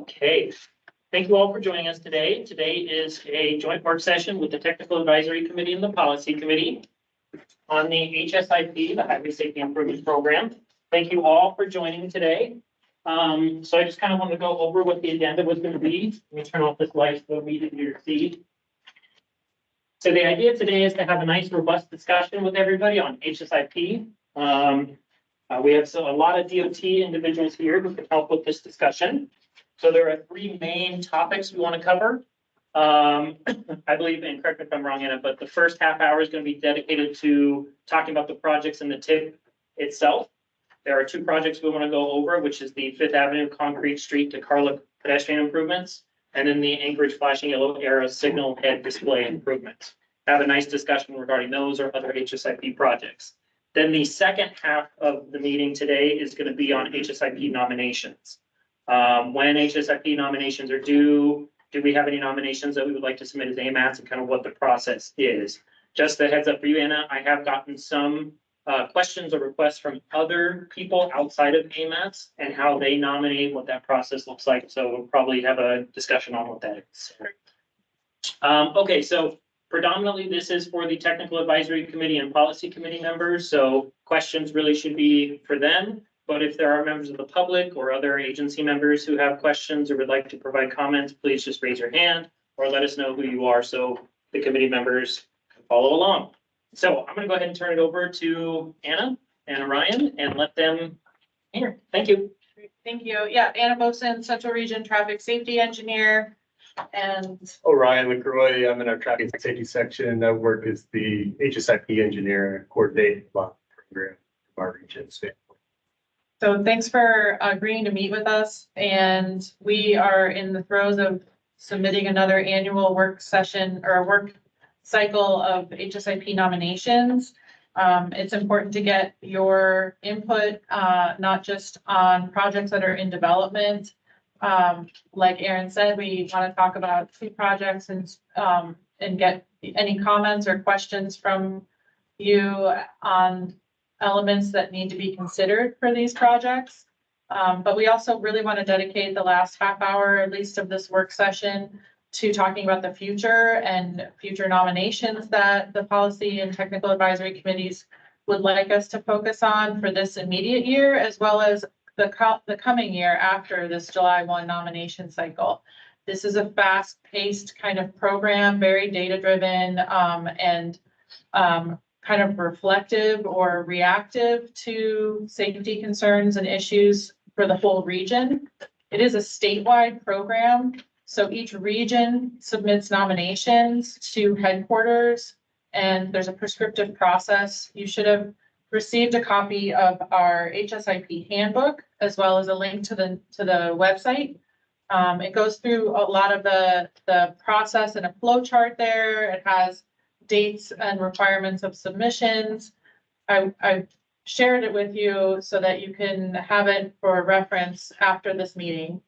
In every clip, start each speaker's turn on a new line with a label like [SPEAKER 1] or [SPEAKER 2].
[SPEAKER 1] Okay, thank you all for joining us today. Today is a joint work session with the Technical Advisory Committee and the Policy Committee on the HSIP, the Highway Safety Improvement Program. Thank you all for joining today. So I just kind of want to go over what the agenda was going to be. Let me turn off this light so immediately you see. So the idea today is to have a nice, robust discussion with everybody on HSIP. We have a lot of DOT individuals here who can help with this discussion. So there are three main topics we want to cover. I believe, and correct me if I'm wrong, Anna, but the first half hour is going to be dedicated to talking about the projects and the TIP itself. There are two projects we want to go over, which is the 5th Avenue Concrete Street to Carla pedestrian improvements, and then the Anchorage flashing yellow arrow signal head display improvements. Have a nice discussion regarding those or other HSIP projects. Then the second half of the meeting today is going to be on HSIP nominations. When HSIP nominations are due, do we have any nominations that we would like to submit as AMATS and kind of what the process is? Just a heads up for you, Anna, I have gotten some questions or requests from other people outside of AMATS and how they nominate, what that process looks like. So we'll probably have a discussion on what that is. Okay, so predominantly this is for the Technical Advisory Committee and Policy Committee members. So questions really should be for them. But if there are members of the public or other agency members who have questions or would like to provide comments, please just raise your hand or let us know who you are so the committee members can follow along. So I'm going to go ahead and turn it over to Anna and Orion and let them hear. Thank you.
[SPEAKER 2] Thank you. Yeah, Anna Boson, Central Region Traffic Safety Engineer. And
[SPEAKER 3] Orion LaCroix, I'm in our traffic safety section. I work as the HSIP engineer and coordinate the program of our region.
[SPEAKER 2] so thanks for agreeing to meet with us. And we are in the throes of submitting another annual work session or work cycle of HSIP nominations. It's important to get your input, not just on projects that are in development. Like Aaron said, we want to talk about two projects and get any comments or questions from you on elements that need to be considered for these projects. But we also really want to dedicate the last half hour, at least of this work session, to talking about the future and future nominations that the policy and technical advisory committees would like us to focus on for this immediate year, as well as the coming year after this July 1 nomination cycle. This is a fast-paced kind of program, very data-driven and kind of reflective or reactive to safety concerns and issues for the whole region. It is a statewide program, so each region submits nominations to headquarters, and there's a prescriptive process. You should have received a copy of our HSIP handbook, as well as a link to the website. It goes through a lot of the process in a flow chart there. It has dates and requirements of submissions. I've shared it with you so that you can have it for reference after this meeting.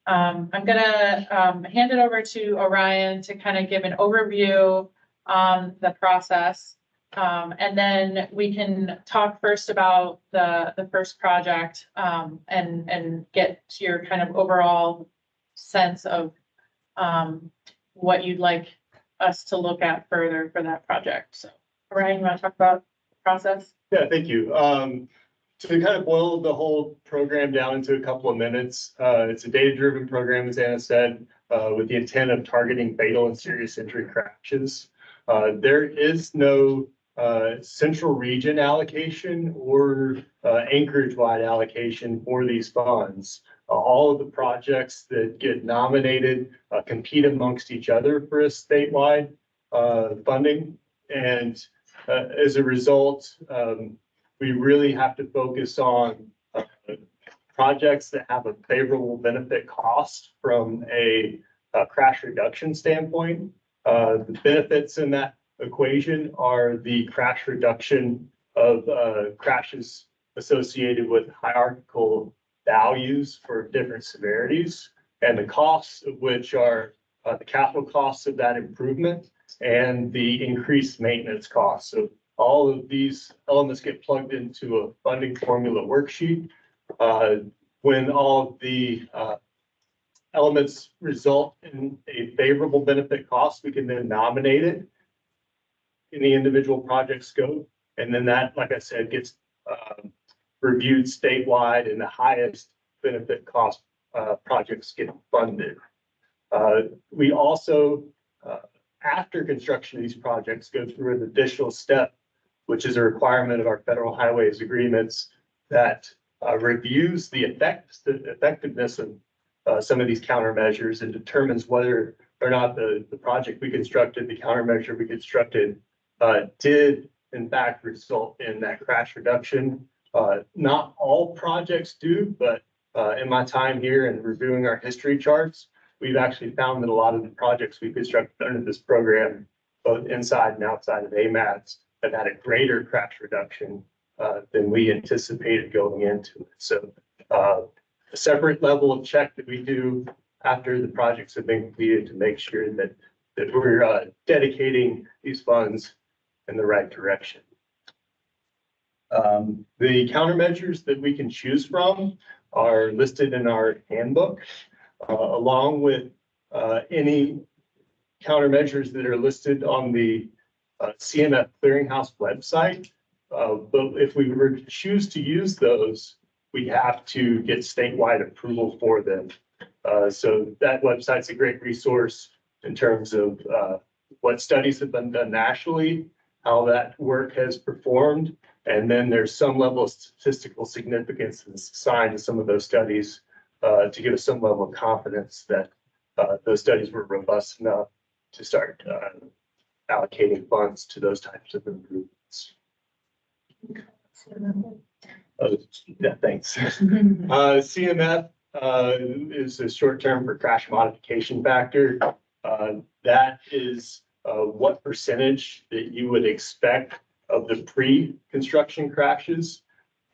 [SPEAKER 2] I'm gonna hand it over to Orion to kind of give an overview on the process. And then we can talk first about the first project and get to your kind of overall sense of what you'd like us to look at further for that project. So Orion, you want to talk about the process?
[SPEAKER 3] Yeah, thank you. To kind of boil the whole program down into a couple of minutes, it's a data-driven program, as Anna said, with the intent of targeting fatal and serious injury crashes. There is no central region allocation or Anchorage-wide allocation for these funds. All of the projects that get nominated compete amongst each other for a statewide funding. And as a result, we really have to focus on projects that have a favorable benefit cost from a crash reduction standpoint. The benefits in that equation are the crash reduction of crashes associated with hierarchical values for different severities, and the costs of which are the capital costs of that improvement and the increased maintenance costs. So all of these elements get plugged into a funding formula worksheet. When all of the elements result in a favorable benefit cost, we can then nominate it in the individual project scope. And then that, like I said, gets reviewed statewide, and the highest benefit cost projects get funded. We also, after construction of these projects, go through an additional step, which is a requirement of our federal highways agreements that reviews the effectiveness of some of these countermeasures and determines whether or not the project we constructed, the countermeasure we constructed, did in fact result in that crash reduction. Not all projects do, but in my time here and reviewing our history charts, we've actually found that a lot of the projects we constructed under this program, both inside and outside of AMATS, have had a greater crash reduction than we anticipated going into it. So a separate level of check that we do after the projects have been completed to make sure that we're dedicating these funds in the right direction. The countermeasures that we can choose from are listed in our handbook, along with any countermeasures that are listed on the CMF Clearinghouse website. But if we were to choose to use those, we have to get statewide approval for them. So that website's a great resource in terms of what studies have been done nationally, how that work has performed, and then there's some level of statistical significance that's assigned to some of those studies to give us some level of confidence that those studies were robust enough to start allocating funds to those types of improvements. Yeah, thanks. CMF is a short term for crash modification factor. That is what percentage that you would expect of the pre-construction crashes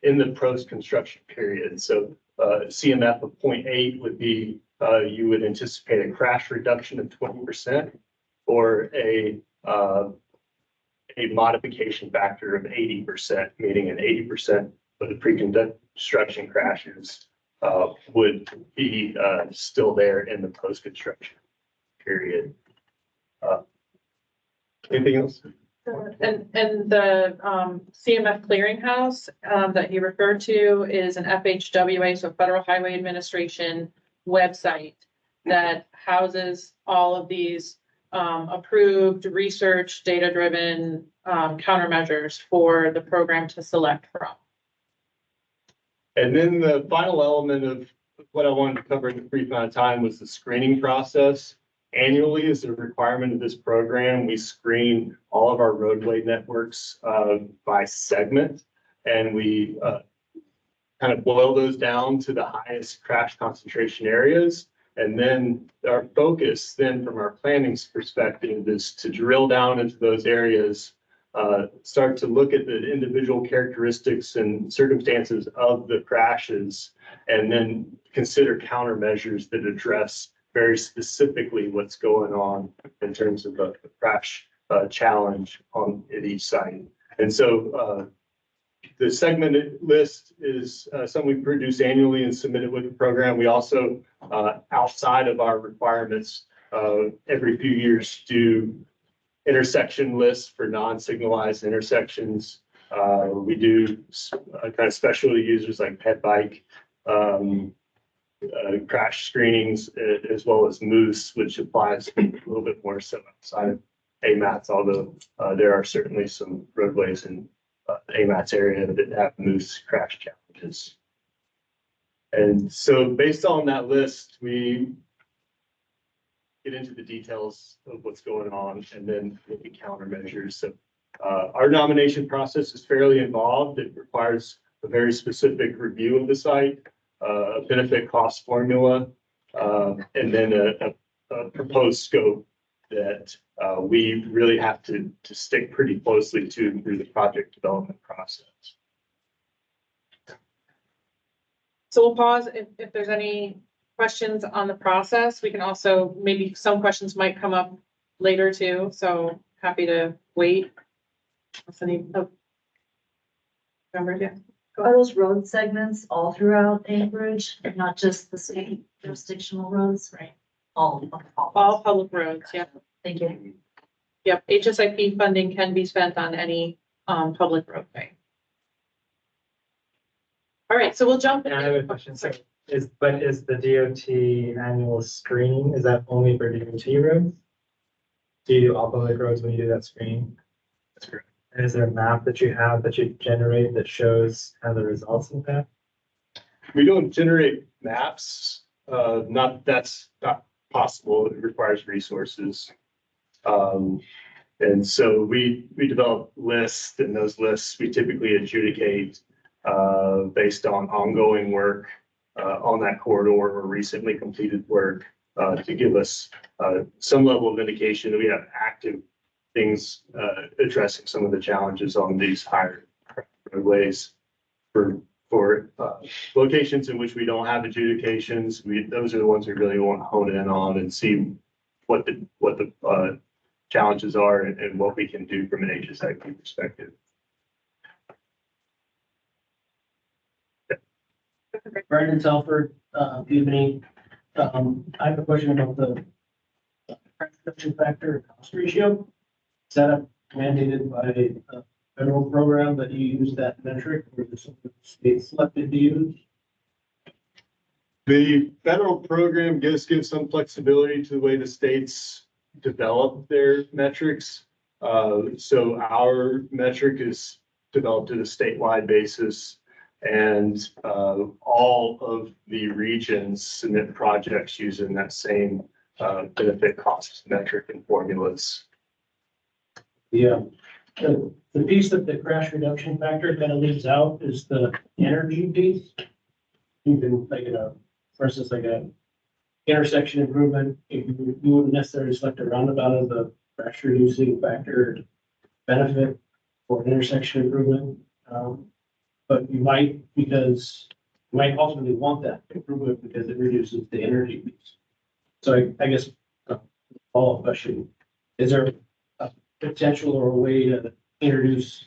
[SPEAKER 3] in the post-construction period. So CMF of 0.8 would be you would anticipate a crash reduction of 20% or a modification factor of 80%, meaning an 80% of the pre-construction crashes would be still there in the post-construction period. Anything else?
[SPEAKER 2] And the CMF Clearinghouse that you referred to is an FHWA, so Federal Highway Administration website that houses all of these approved, research, data-driven countermeasures for the program to select from.
[SPEAKER 3] And then the final element of what I wanted to cover in a brief amount of time was the screening process. Annually, as a requirement of this program, we screen all of our roadway networks by segment, and we kind of boil those down to the highest crash concentration areas. And then our focus then from our planning perspective is to drill down into those areas, start to look at the individual characteristics and circumstances of the crashes, and then consider countermeasures that address very specifically what's going on in terms of the crash challenge at each site. And so the segmented list is something we produce annually and submit it with the program. We also, outside of our requirements, every few years do intersection lists for non-signalized intersections. We do kind of specialty users like pet bike, crash screenings, as well as moose, which applies a little bit more so outside of AMATS, although there are certainly some roadways in the AMATS area that have moose crash challenges. And so based on that list, we get into the details of what's going on and then look at countermeasures. So our nomination process is fairly involved. It requires a very specific review of the site, a benefit cost formula, and then a proposed scope that we really have to stick pretty closely to through the project development process.
[SPEAKER 2] So we'll pause if there's any questions on the process. We can also, maybe some questions might come up later too, so happy to wait. Any members, yeah.
[SPEAKER 4] Are those road segments all throughout Anchorage, not just the city jurisdictional roads?
[SPEAKER 2] Right.
[SPEAKER 4] All.
[SPEAKER 2] All public roads, yeah.
[SPEAKER 4] Thank you.
[SPEAKER 2] Yep, HSIP funding can be spent on any, public roadway. All right, so we'll jump.
[SPEAKER 5] And I have a question. So is the DOT annual screening, is that only for DOT roads? Do you do all public roads when you do that screening?
[SPEAKER 3] That's correct.
[SPEAKER 5] And is there a map that you have that you generate that shows kind of the results of that?
[SPEAKER 3] We don't generate maps, that's not possible. It requires resources. And so we develop lists, and those lists we typically adjudicate based on ongoing work on that corridor or recently completed work to give us some level of indication that we have active things addressing some of the challenges on these higher roadways. For locations in which we don't have adjudications, those are the ones we really want to hone in on and see what the challenges are and what we can do from an HSIP perspective.
[SPEAKER 6] Brandon Telford, evening. I have a question about the price reduction factor cost ratio. Is that mandated by a federal program that you use that metric, or is it something the state selected to use?
[SPEAKER 3] The federal program gives some flexibility to the way the states develop their metrics. So our metric is developed at a statewide basis, and all of the regions submit projects using that same benefit cost metric and formulas.
[SPEAKER 6] The piece that the crash reduction factor kind of leaves out is the energy piece. You can for instance, like a intersection improvement, you wouldn't necessarily select a roundabout as a crash reducing factor benefit for an intersection improvement. But you might, because you might ultimately want that improvement because it reduces the energy piece. So I guess follow-up question, is there a potential or a way to introduce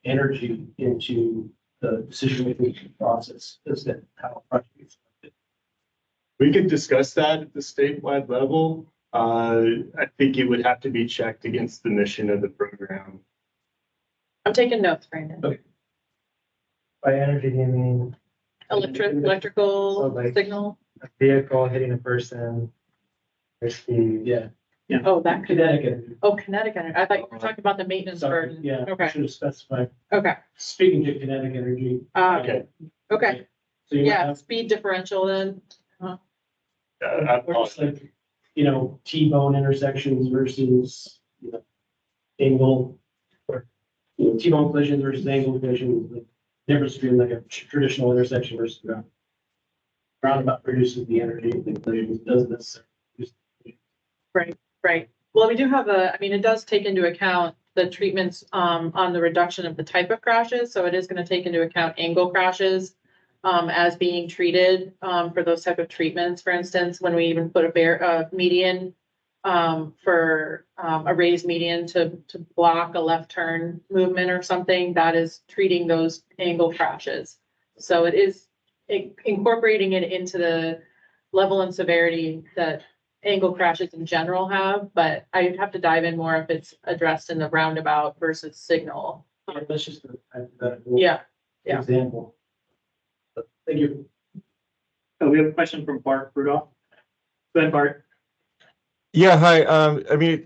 [SPEAKER 6] energy into the decision-making process? Is that how a project is selected?
[SPEAKER 3] We could discuss that at the statewide level. I think it would have to be checked against the mission of the program.
[SPEAKER 2] I'm taking notes, Brandon.
[SPEAKER 5] Okay. By energy, do you mean
[SPEAKER 2] Electrical
[SPEAKER 5] So, like-
[SPEAKER 2] signal.
[SPEAKER 5] a vehicle hitting a person? Or speed?
[SPEAKER 6] Yeah.
[SPEAKER 2] Oh, that could,
[SPEAKER 6] Kinetic energy.
[SPEAKER 2] oh, kinetic energy. I thought you were talking about the maintenance
[SPEAKER 6] Sorry,
[SPEAKER 2] burden.
[SPEAKER 6] yeah, I
[SPEAKER 2] Okay,
[SPEAKER 6] should have specified.
[SPEAKER 2] okay.
[SPEAKER 6] Speaking to kinetic energy.
[SPEAKER 3] Okay.
[SPEAKER 2] Okay,
[SPEAKER 6] So you might
[SPEAKER 2] yeah,
[SPEAKER 6] have,
[SPEAKER 2] speed differential then.
[SPEAKER 3] I
[SPEAKER 6] or just like, T-bone intersections versus, angle. Or, T-bone collisions versus angle collisions, the difference between like a traditional intersection versus a roundabout reduces the energy, the collisions doesn't necessarily.
[SPEAKER 2] Right. Well, we do have it does take into account the treatments on the reduction of the type of crashes. So it is going to take into account angle crashes as being treated for those type of treatments. For instance, when we even put a median for a raised median to block a left turn movement or something, that is treating those angle crashes. So it is incorporating it into the level and severity that angle crashes in general have, but I'd have to dive in more if it's addressed in the roundabout versus signal.
[SPEAKER 6] Yeah, that's just a hypothetical
[SPEAKER 2] Yeah, yeah.
[SPEAKER 6] example. But thank you.
[SPEAKER 1] So we have a question from Bart Rudolph. Go ahead, Bart.
[SPEAKER 7] Yeah, hi.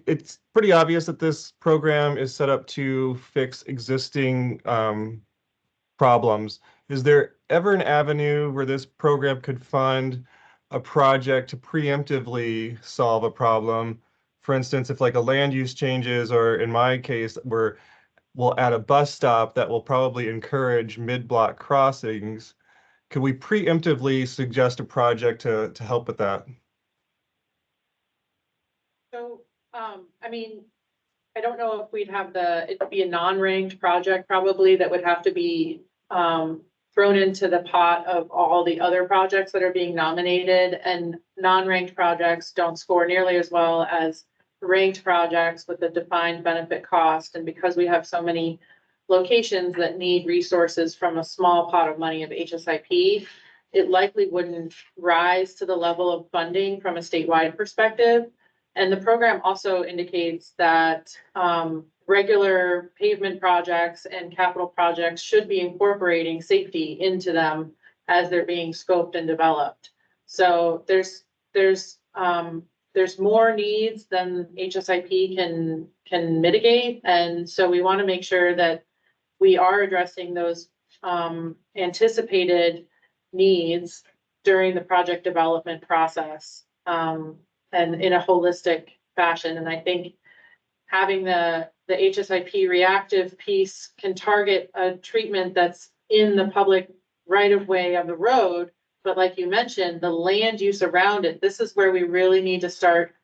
[SPEAKER 7] It's pretty obvious that this program is set up to fix existing problems. Is there ever an avenue where this program could fund a project to preemptively solve a problem? For instance, if like a land use changes, or in my case, we'll add a bus stop that will probably encourage mid-block crossings. Could we preemptively suggest a project to help with that?
[SPEAKER 2] So, I don't know if we'd have it'd be a non-ranked project probably that would have to be thrown into the pot of all the other projects that are being nominated, and non-ranked projects don't score nearly as well as ranked projects with a defined benefit cost. And because we have so many locations that need resources from a small pot of money of HSIP, it likely wouldn't rise to the level of funding from a statewide perspective. And the program also indicates that regular pavement projects and capital projects should be incorporating safety into them as they're being scoped and developed. So there's more needs than HSIP can mitigate. And so we want to make sure that we are addressing those anticipated needs during the project development process, and in a holistic fashion. And I think having the HSIP reactive piece can target a treatment that's in the public right of way of the road. But like you mentioned, the land use around it, this is where we really need to start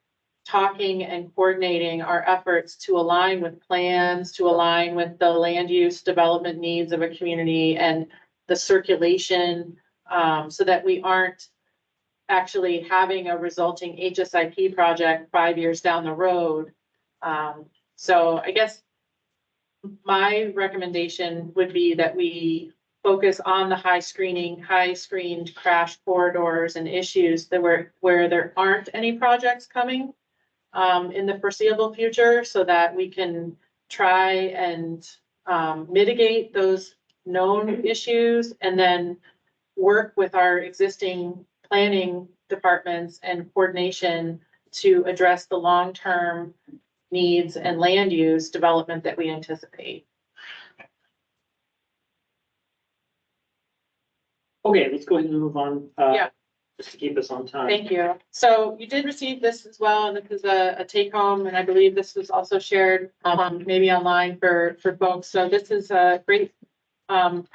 [SPEAKER 2] talking and coordinating our efforts to align with plans, to align with the land use development needs of a community and the circulation, so that we aren't actually having a resulting HSIP project 5 years down the road. So I guess my recommendation would be that we focus on the high screened crash corridors and issues that where there aren't any projects coming in the foreseeable future, so that we can try and mitigate those known issues and then work with our existing planning departments and coordination to address the long-term needs and land use development that we anticipate.
[SPEAKER 1] Okay, let's go ahead and move on.
[SPEAKER 2] Yeah.
[SPEAKER 1] Just to keep us on time.
[SPEAKER 2] Thank you. So you did receive this as well, and this is a take home, and I believe this was also shared maybe online for folks. So this is a great kind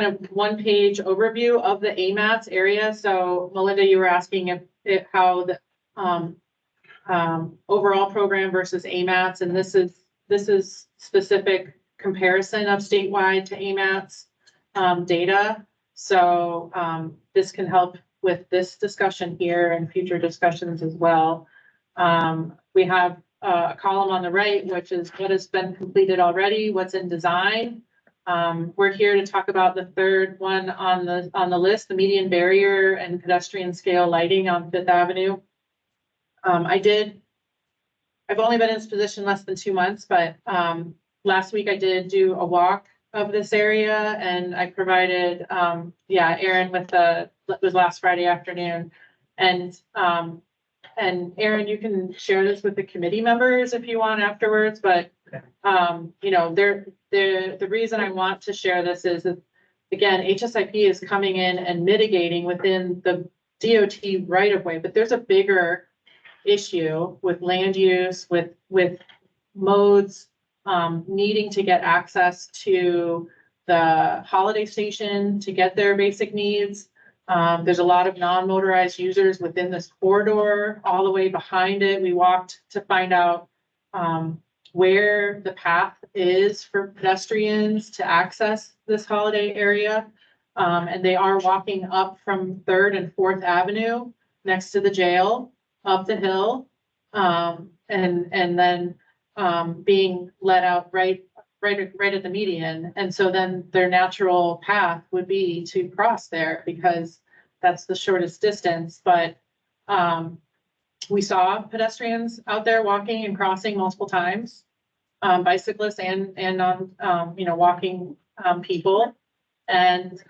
[SPEAKER 2] of one-page overview of the AMATS area. So Melinda, you were asking if how the overall program versus AMATS, and this is specific comparison of statewide to AMATS data. So this can help with this discussion here and future discussions as well. We have a column on the right, which is what has been completed already, what's in design. We're here to talk about the third one on the list, the median barrier and pedestrian scale lighting on Fifth Avenue. I've only been in this position less than 2 months, but last week I did do a walk of this area, and I provided Aaron with it was last Friday afternoon. And Aaron, you can share this with the committee members if you want afterwards, but you know, the reason I want to share this is that, again, HSIP is coming in and mitigating within the DOT right of way, but there's a bigger issue with land use, with modes needing to get access to the holiday station to get their basic needs. There's a lot of non-motorized users within this corridor. All the way behind it, we walked to find out where the path is for pedestrians to access this holiday area. And they are walking up from 3rd and 4th Avenue next to the jail, up the hill, and then being let out right at the median. And so then their natural path would be to cross there because that's the shortest distance. But we saw pedestrians out there walking and crossing multiple times, bicyclists and non walking people. And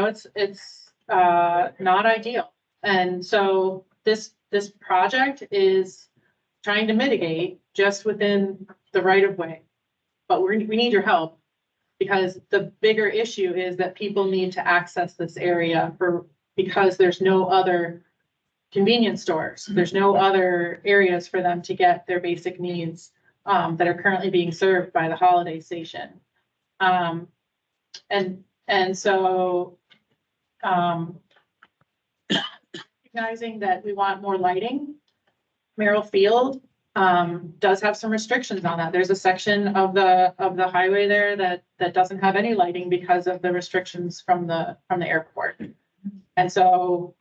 [SPEAKER 2] it's not ideal. And so this project is trying to mitigate just within the right of way. But we need your help, because the bigger issue is that people need to access this area because there's no other convenience stores. There's no other areas for them to get their basic needs that are currently being served by the holiday station. And so recognizing that we want more lighting, Merrill Field does have some restrictions on that. There's a section of the highway there that doesn't have any lighting because of the restrictions from the airport. And so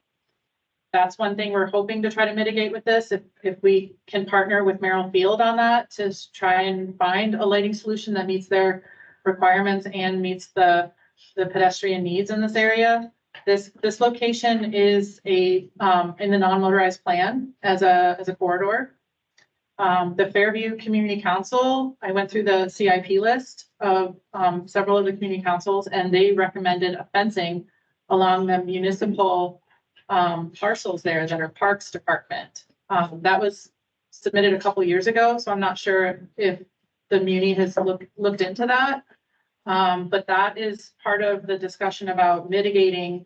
[SPEAKER 2] That's one thing we're hoping to try to mitigate with this. If we can partner with Merrill Field on that to try and find a lighting solution that meets their requirements and meets the pedestrian needs in this area. This location is in the non-motorized plan as a corridor. The Fairview Community Council, I went through the CIP list of several of the community councils, and they recommended a fencing along the municipal parcels there that are Parks Department. That was submitted a couple years ago, so I'm not sure if the Muni has looked into that. But that is part of the discussion about mitigating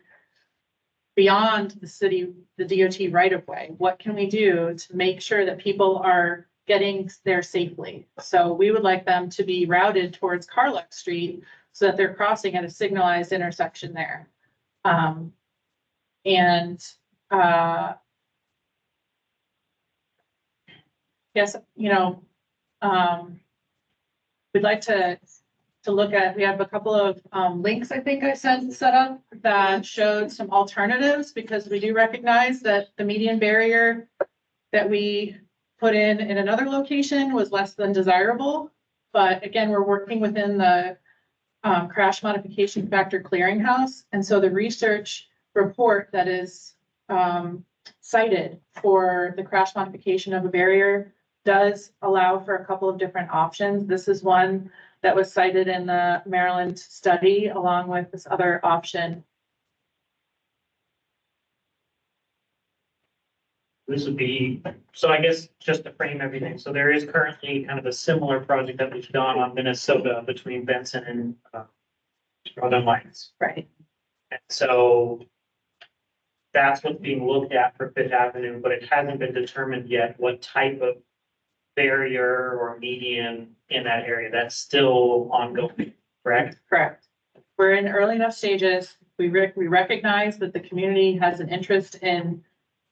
[SPEAKER 2] beyond the DOT right of way. What can we do to make sure that people are getting there safely? So we would like them to be routed towards Carluck Street so that they're crossing at a signalized intersection there. Yes, we'd like to look at, we have a couple of links I think I set up that showed some alternatives, because we do recognize that the median barrier that we put in another location was less than desirable. But again, we're working within the crash modification factor clearinghouse. And so the research report that is cited for the crash modification of a barrier does allow for a couple of different options. This is one that was cited in the Maryland study, along with this other option.
[SPEAKER 1] This would be, so I guess just to frame everything, so there is currently kind of a similar project that was done on Minnesota between Benson and Northern Lights.
[SPEAKER 2] Right.
[SPEAKER 1] And so that's what's being looked at for Fifth Avenue, but it hasn't been determined yet what type of barrier or median in that area. That's still ongoing, correct?
[SPEAKER 2] Correct. We're in early enough stages. We recognize that the community has an interest in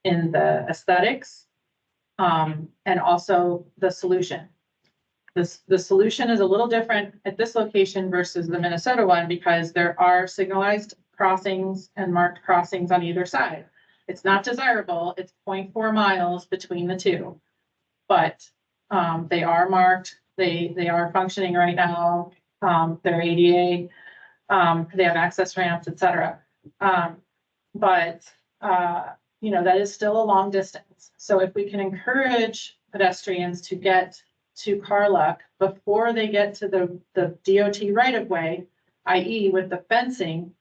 [SPEAKER 2] the aesthetics, and also the solution. The solution is a little different at this location versus the Minnesota one, because there are signalized crossings and marked crossings on either side. It's not desirable. It's 0.4 miles between the two, but they are marked. They are functioning right now. They're ADA. They have access ramps, et cetera. That is still a long distance. So if we can encourage pedestrians to get to Carluck before they get to the DOT right of way, i.e. with the fencing,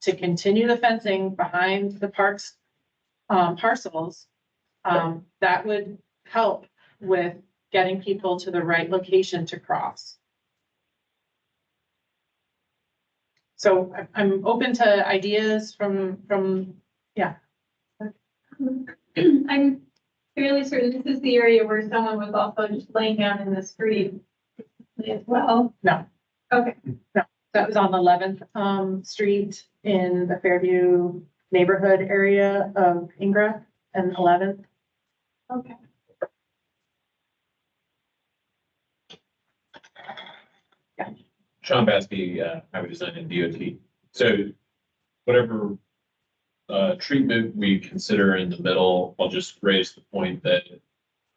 [SPEAKER 2] to continue the fencing behind the parks parcels, that would help with getting people to the right location to cross. So I'm open to ideas from, yeah.
[SPEAKER 8] I'm fairly certain this is the area where someone was also just laying down in the street as well.
[SPEAKER 2] No.
[SPEAKER 8] Okay.
[SPEAKER 2] No, that was on 11th Street in the Fairview neighborhood area of Ingra and 11th.
[SPEAKER 8] Okay.
[SPEAKER 9] Sean Baskey, Highway Design and DOT. So whatever treatment we consider in the middle, I'll just raise the point that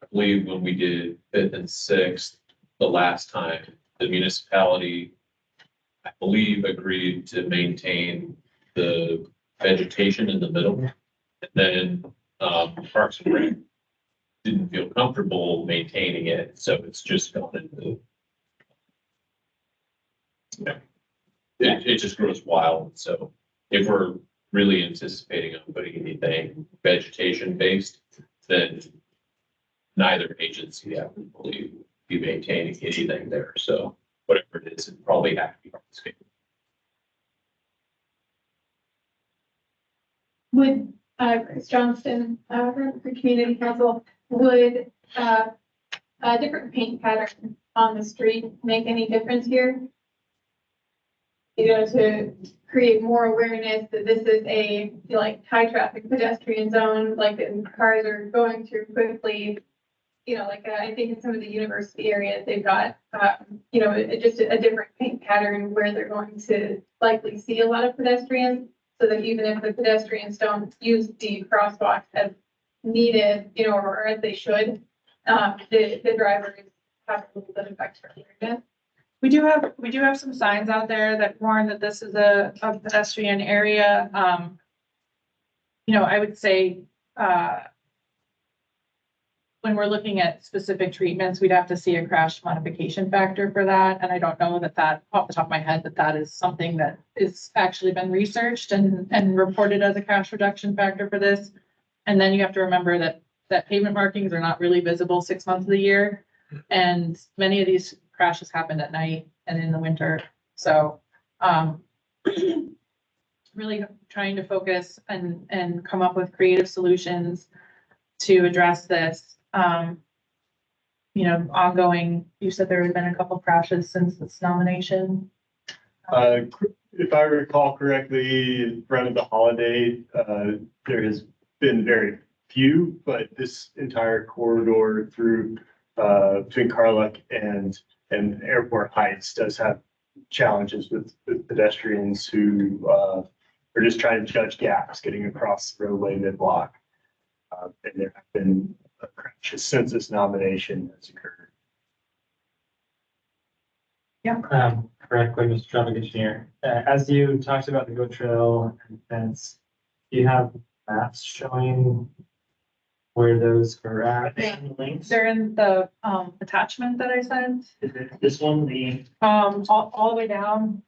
[SPEAKER 9] I believe when we did Fifth and Sixth the last time, the municipality, I believe, agreed to maintain the vegetation in the middle. And then Parks and Rec didn't feel comfortable maintaining it, so it's just gone into. Yeah. It just grows wild. So if we're really anticipating on putting anything vegetation based, then neither agency, I would believe, be maintaining anything there. So whatever it is, it probably have to be hardscape.
[SPEAKER 8] Would Chris Johnston, for Community Council, would a different paint pattern on the street make any difference here? To create more awareness that this is a high traffic pedestrian zone, like that cars are going through quickly. I think in some of the university areas, they've got, just a different paint pattern where they're going to likely see a lot of pedestrians. So that even if the pedestrians don't use the crosswalk as needed, you know, or as they should, the drivers have a little bit of extra awareness.
[SPEAKER 2] We do have some signs out there that warn that this is a pedestrian area. You know, I would say, when we're looking at specific treatments, we'd have to see a crash modification factor for that. And I don't know that off the top of my head, that is something that is actually been researched and reported as a crash reduction factor for this. And then you have to remember that pavement markings are not really visible 6 months of the year. And many of these crashes happened at night and in the winter. So, really trying to focus and come up with creative solutions to address this. You know, ongoing, you said there have been a couple crashes since this nomination.
[SPEAKER 3] If I recall correctly, in front of the holiday, there has been very few, but this entire corridor through between Carluck and Airport Heights does have challenges with pedestrians who are just trying to judge gaps getting across the roadway mid-block. And there have been crashes since this nomination has occurred.
[SPEAKER 5] Correctly, Mr. Traffic Engineer. As you talked about the GO Trail and fence, do you have maps showing where those are at?
[SPEAKER 1] Links,
[SPEAKER 2] They're in the attachment that I sent,
[SPEAKER 1] is it this one, the,
[SPEAKER 2] all the way down.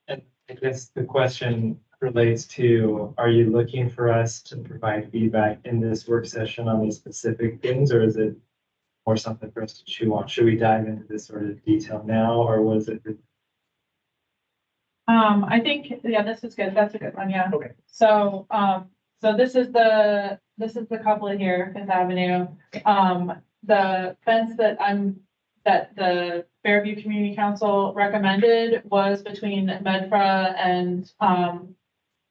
[SPEAKER 5] And I guess the question relates to, are you looking for us to provide feedback in this work session on these specific things, or is it more something for us to chew on? Should we dive into this sort of detail now, or was it?
[SPEAKER 2] I think, yeah, this is good. That's a good one, yeah.
[SPEAKER 1] Okay.
[SPEAKER 2] So, so this is the couplet here, Fifth Avenue. The fence that the Fairview Community Council recommended was between Medfra and,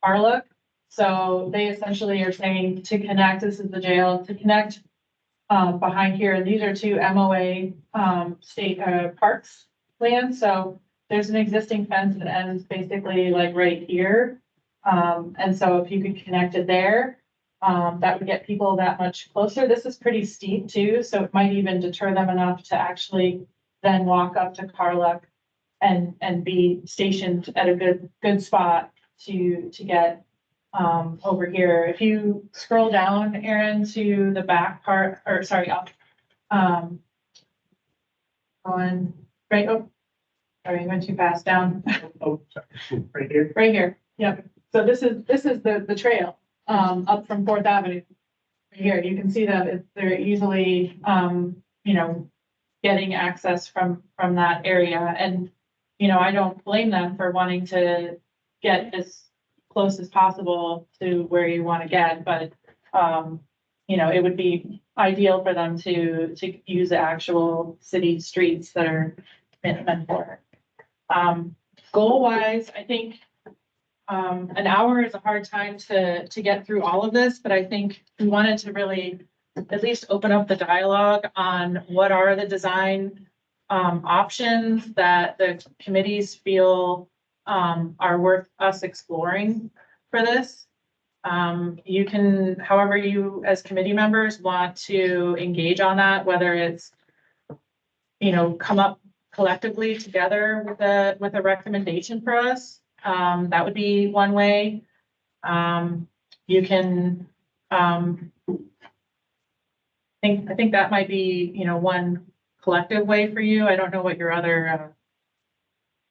[SPEAKER 2] Arlook. So they essentially are saying to connect, this is the jail, to connect, behind here. These are two MOA, state, parks land. So there's an existing fence that ends basically like right here. And so if you could connect it there, that would get people that much closer. This is pretty steep too, so it might even deter them enough to actually then walk up to Carluck and be stationed at a good spot to get over here. If you scroll down, Aaron, to the back part, or sorry, up, on right, oh, sorry, I went too fast, down.
[SPEAKER 1] oh, sorry, right here?
[SPEAKER 2] Right here, yep. So this is the trail, up from Fourth Avenue. Right here, you can see that they're easily, you know, getting access from that area. And, you know, I don't blame them for wanting to get as close as possible to where you want to get, but, you know, it would be ideal for them to use the actual city streets that are meant for it. Goal wise, I think, an hour is a hard time to get through all of this, but I think we wanted to really at least open up the dialogue on what are the design options that the committees feel are worth us exploring for this. You can, however you as committee members want to engage on that, whether it's, you know, come up collectively together with a recommendation for us. That would be one way. You can, I think that might be, you know, one collective way for you. I don't know what your other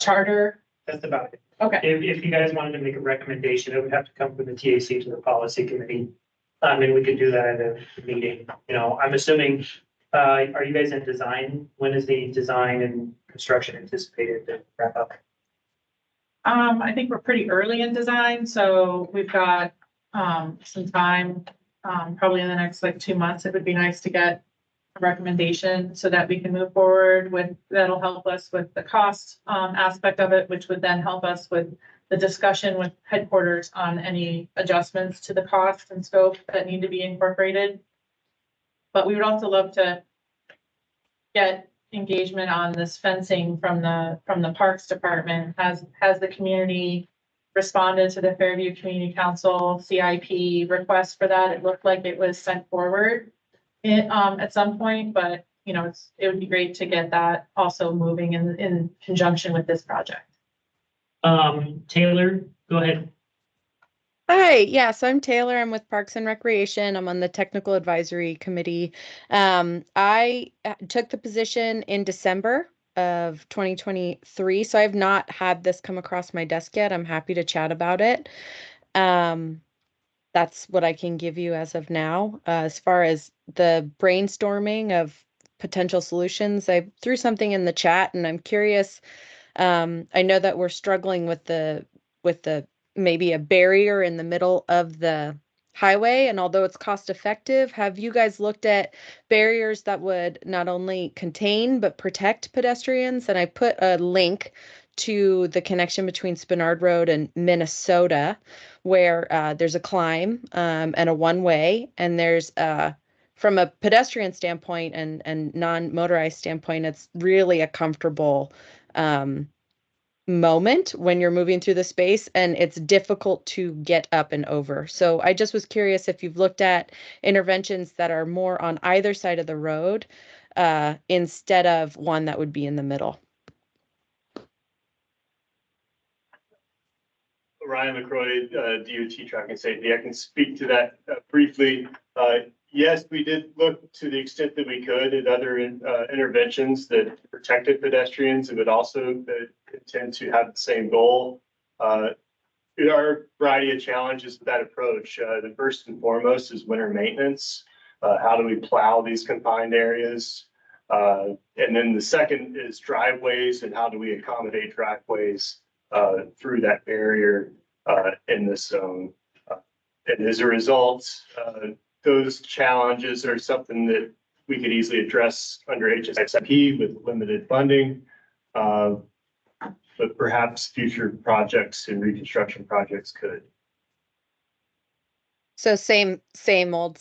[SPEAKER 2] charter.
[SPEAKER 1] That's about it.
[SPEAKER 2] Okay.
[SPEAKER 1] If you guys wanted to make a recommendation, it would have to come from the TAC to the policy committee. I mean, we could do that at a meeting, you know, I'm assuming, are you guys in design? When is the design and construction anticipated to wrap up?
[SPEAKER 2] I think we're pretty early in design, so we've got, some time, probably in the next like 2 months. It would be nice to get a recommendation so that we can move forward with, that'll help us with the cost, aspect of it, which would then help us with the discussion with headquarters on any adjustments to the cost and scope that need to be incorporated. But we would also love to get engagement on this fencing from the Parks Department. Has the community responded to the Fairview Community Council CIP request for that. It looked like it was sent forward at some point, but it would be great to get that also moving in conjunction with this project.
[SPEAKER 1] Taylor, go ahead.
[SPEAKER 10] Hi, yes, I'm Taylor. I'm with Parks and Recreation. I'm on the Technical Advisory Committee. I took the position in December of 2023, so I've not had this come across my desk yet. I'm happy to chat about it. That's what I can give you as of now. As far as the brainstorming of potential solutions, I threw something in the chat, and I'm curious. I know that we're struggling with the maybe a barrier in the middle of the highway, and although it's cost effective, have you guys looked at barriers that would not only contain but protect pedestrians? And I put a link to the connection between Spenard Road and Minnesota, where there's a climb and a one-way, and there's from a pedestrian standpoint and non-motorized standpoint, it's really a comfortable moment when you're moving through the space, and it's difficult to get up and over. So I just was curious if you've looked at interventions that are more on either side of the road instead of one that would be in the middle.
[SPEAKER 3] Ryan McCroy, DOT Traffic Safety. I can speak to that briefly. Yes, we did look to the extent that we could at other interventions that protected pedestrians and would also intend to have the same goal. There are a variety of challenges with that approach. The first and foremost is winter maintenance. How do we plow these confined areas? And then the second is driveways, and how do we accommodate driveways through that barrier in this zone? And as a result, those challenges are something that we could easily address under HSIP with limited funding. But perhaps future projects and reconstruction projects could.
[SPEAKER 10] So same old.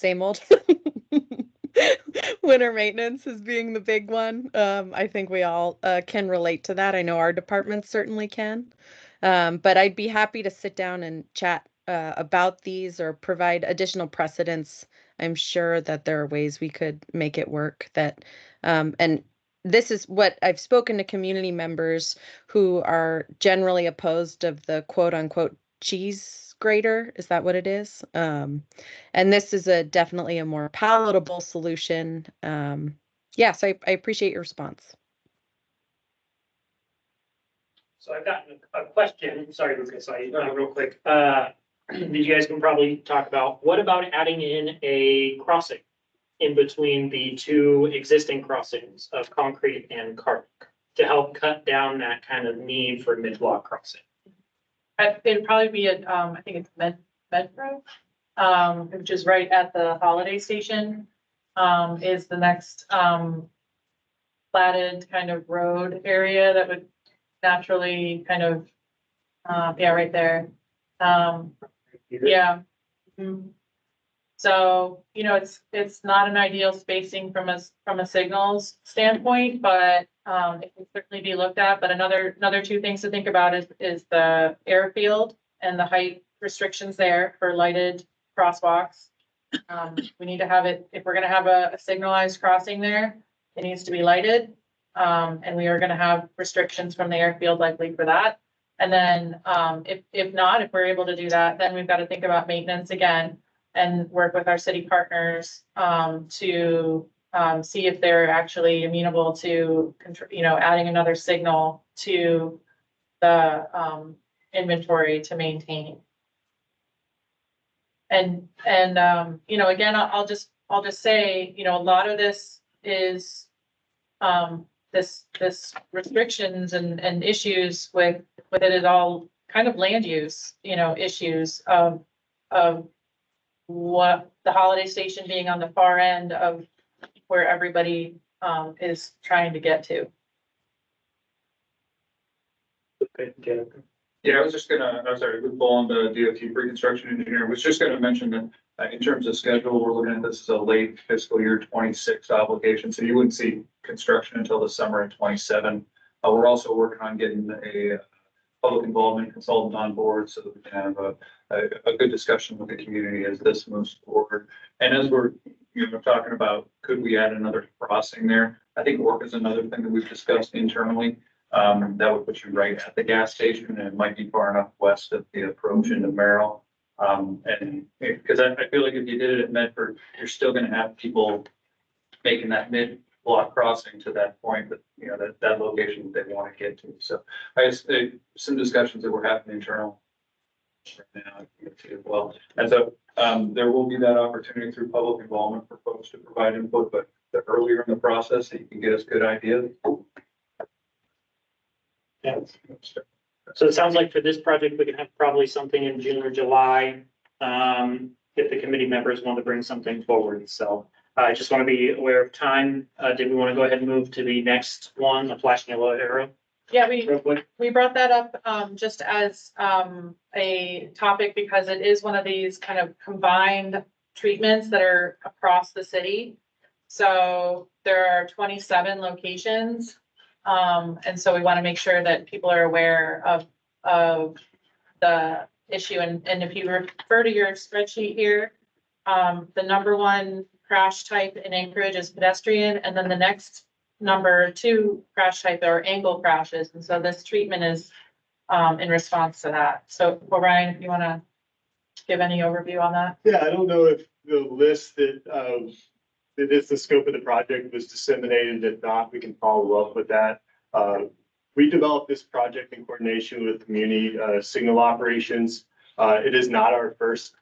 [SPEAKER 10] Winter maintenance is being the big one. I think we all can relate to that. I know our department certainly can. But I'd be happy to sit down and chat about these or provide additional precedents. I'm sure that there are ways we could make it work that, and this is what I've spoken to community members who are generally opposed of the quote unquote cheese grater. Is that what it is? And this is definitely a more palatable solution. Yeah, so I appreciate your response.
[SPEAKER 1] So I've got a question. Sorry, Lucas, real quick. That you guys can probably talk about. What about adding in a crossing in between the two existing crossings of concrete and carpet to help cut down that kind of need for mid-block crossing?
[SPEAKER 2] It'd probably be at, I think it's Medbro, which is right at the Holiday Station, is the next platted kind of road area that would naturally kind of, yeah, right there. Yeah. Mhm. So, it's not an ideal spacing from a signals standpoint, but it can certainly be looked at. But another two things to think about is the airfield and the height restrictions there for lighted crosswalks. We need to have it, if we're gonna have a signalized crossing there, it needs to be lighted. And we are gonna have restrictions from the airfield likely for that. And then, if not, if we're able to do that, then we've got to think about maintenance again and work with our city partners, to, see if they're actually amenable to, adding another signal to the, inventory to maintain. And, again, I'll just say, a lot of this is, this restrictions and issues with it is all kind of land use, issues of what the Holiday Station being on the far end of where everybody is trying to get to.
[SPEAKER 11] Yeah, I was just gonna, I'm sorry, Luke Boland, the DOT pre-construction engineer, was just gonna mention that in terms of schedule, we're looking at this as a late fiscal year 26 obligation, so you wouldn't see construction until the summer of 27. We're also working on getting a public involvement consultant on board so that we can have a good discussion with the community as this moves forward. And as we're, talking about, could we add another crossing there? I think Orca is another thing that we've discussed internally. That would put you right at the gas station, and it might be far enough west of the approach into Merrill. And because I feel like if you did it at Medford, you're still gonna have people making that mid-block crossing to that point, that, that location that they want to get to. So I guess some discussions that we're having internal right now as well. And so there will be that opportunity through public involvement for folks to provide input, but the earlier in the process that you can get us good ideas.
[SPEAKER 1] Yeah. So it sounds like for this project, we can have probably something in June or July, if the committee members want to bring something forward. So I just want to be aware of time. Did we want to go ahead and move to the next one, the flashing yellow arrow?
[SPEAKER 2] Yeah,
[SPEAKER 1] Real quick?
[SPEAKER 2] we brought that up, just as, a topic because it is one of these kind of combined treatments that are across the city. So there are 27 locations. And so we want to make sure that people are aware of the issue. And if you refer to your spreadsheet here, the number one crash type in Anchorage is pedestrian, and then the next number two crash type are angle crashes. And so this treatment is in response to that. So Ryan, if you want to give any overview on that.
[SPEAKER 3] Yeah, I don't know if the list that is the scope of the project was disseminated. If not, we can follow up with that. We developed this project in coordination with community signal operations. It is not our first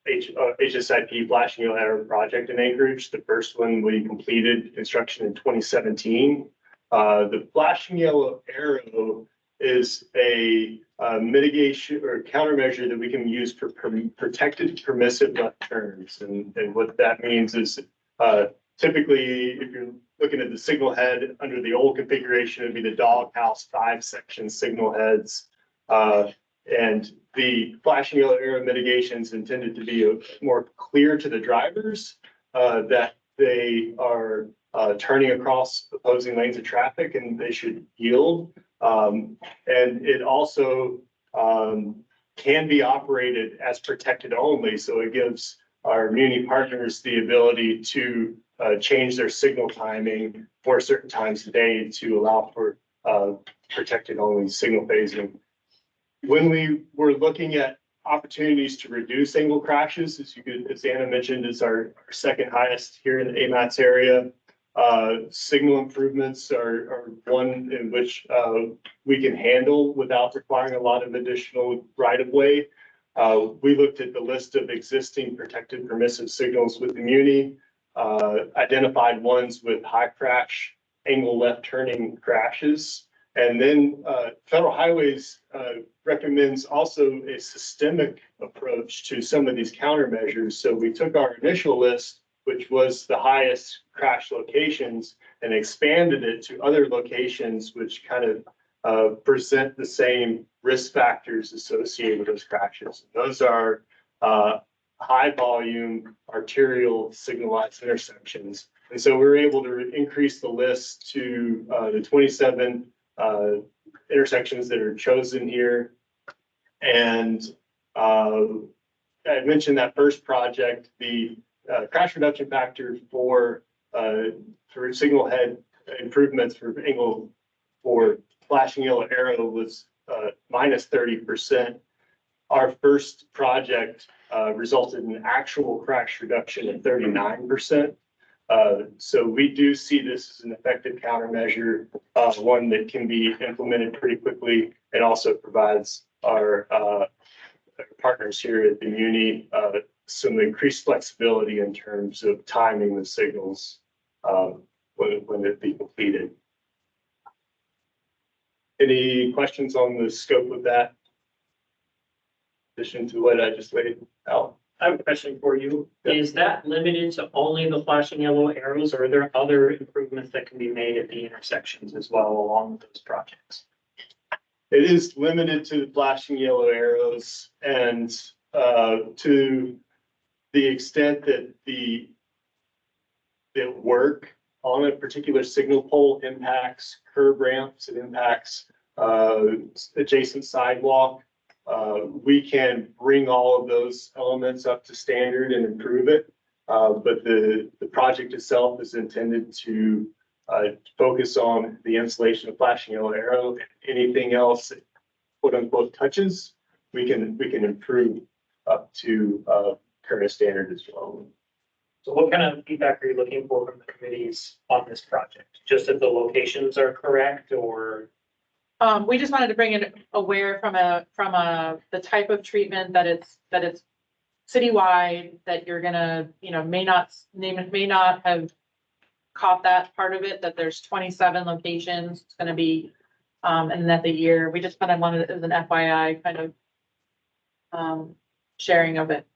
[SPEAKER 3] HSIP flashing yellow arrow project in Anchorage. The first one we completed construction in 2017. The flashing yellow arrow is a mitigation or countermeasure that we can use for protected permissive left turns. And what that means is typically, if you're looking at the signal head under the old configuration, it'd be the doghouse 5-section signal heads. And the flashing yellow arrow mitigation is intended to be more clear to the drivers that they are turning across opposing lanes of traffic and they should yield. And it also can be operated as protected only. So it gives our Muni partners the ability to change their signal timing for certain times of day to allow for protected only signal phasing. When we were looking at opportunities to reduce angle crashes, as Anna mentioned, is our second highest here in the AMATS area. Signal improvements are one in which we can handle without requiring a lot of additional right-of-way. We looked at the list of existing protected permissive signals with the Muni, identified ones with high crash, angle left turning crashes. And then Federal Highways recommends also a systemic approach to some of these countermeasures. So we took our initial list, which was the highest crash locations, and expanded it to other locations which kind of present the same risk factors associated with those crashes. Those are high volume arterial signalized intersections. And so we were able to increase the list to the 27 intersections that are chosen here. And I mentioned that first project, the crash reduction factor for signal head improvements for angle for flashing yellow arrow was minus 30%. Our first project resulted in actual crash reduction of 39%. So we do see this as an effective countermeasure, one that can be implemented pretty quickly and also provides our partners here at the Muni some increased flexibility in terms of timing the signals when it be completed. Any questions on the scope of that? In addition to what I just laid out.
[SPEAKER 1] I have a question for you. Is that limited to only the flashing yellow arrows, or are there other improvements that can be made at the intersections as well along with those projects?
[SPEAKER 3] It is limited to the flashing yellow arrows, and to the extent that the work on a particular signal pole impacts curb ramps, it impacts adjacent sidewalk. We can bring all of those elements up to standard and improve it. But the project itself is intended to focus on the installation of flashing yellow arrow. Anything else that quote unquote touches, we can improve up to current standard as well.
[SPEAKER 1] So what kind of feedback are you looking for from the committees on this project? Just if the locations are correct or?
[SPEAKER 2] We just wanted to bring it aware from the type of treatment that it's citywide, that you're gonna, may not have caught that part of it, that there's 27 locations. It's gonna be, and that the year, we just kind of wanted it as an FYI kind of sharing of it.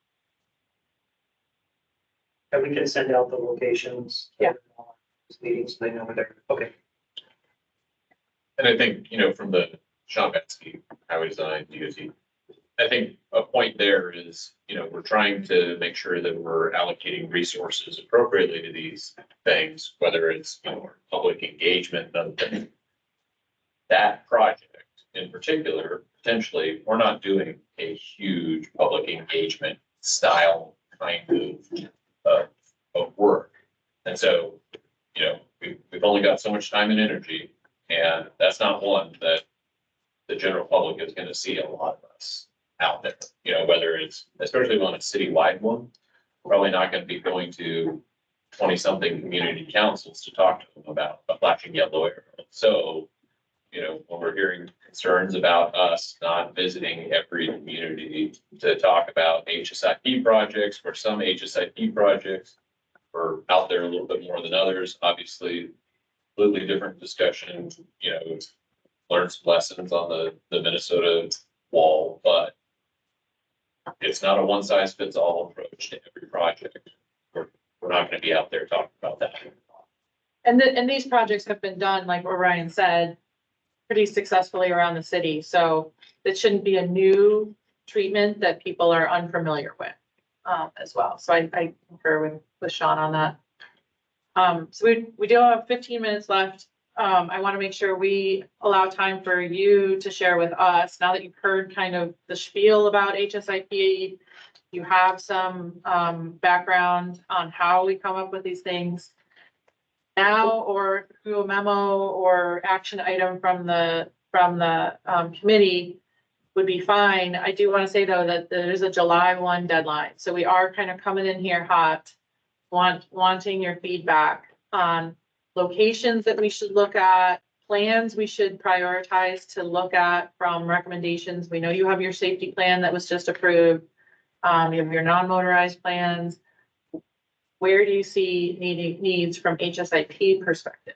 [SPEAKER 1] And we can send out the locations.
[SPEAKER 2] Yeah.
[SPEAKER 1] Meetings, they know where they're, okay.
[SPEAKER 9] And I think, from the Sean Betsky, highway design, DOT, I think a point there is, we're trying to make sure that we're allocating resources appropriately to these things, whether it's, public engagement, other things. That project in particular, potentially, we're not doing a huge public engagement style kind of work. And so, we've only got so much time and energy, and that's not one that the general public is going to see a lot of us out there, whether it's, especially on a citywide one, probably not going to be going to 20-something community councils to talk to them about a flashing yellow arrow. So, when we're hearing concerns about us not visiting every community to talk about HSIP projects, where some HSIP projects are out there a little bit more than others, obviously, completely different discussion, learn some lessons on the Minnesota wall, but it's not a one-size-fits-all approach to every project. We're not going to be out there talking about that.
[SPEAKER 2] And these projects have been done, like Orion said, pretty successfully around the city. So it shouldn't be a new treatment that people are unfamiliar with as well. So I concur with Sean on that. So we do have 15 minutes left. I want to make sure we allow time for you to share with us. Now that you've heard kind of the spiel about HSIP, you have some background on how we come up with these things. Now or through a memo or action item from the committee would be fine. I do want to say though that there is a July 1 deadline. So we are kind of coming in here hot, wanting your feedback on locations that we should look at, plans we should prioritize to look at from recommendations. We know you have your safety plan that was just approved. You have your non-motorized plans. Where do you see needs from HSIP perspective?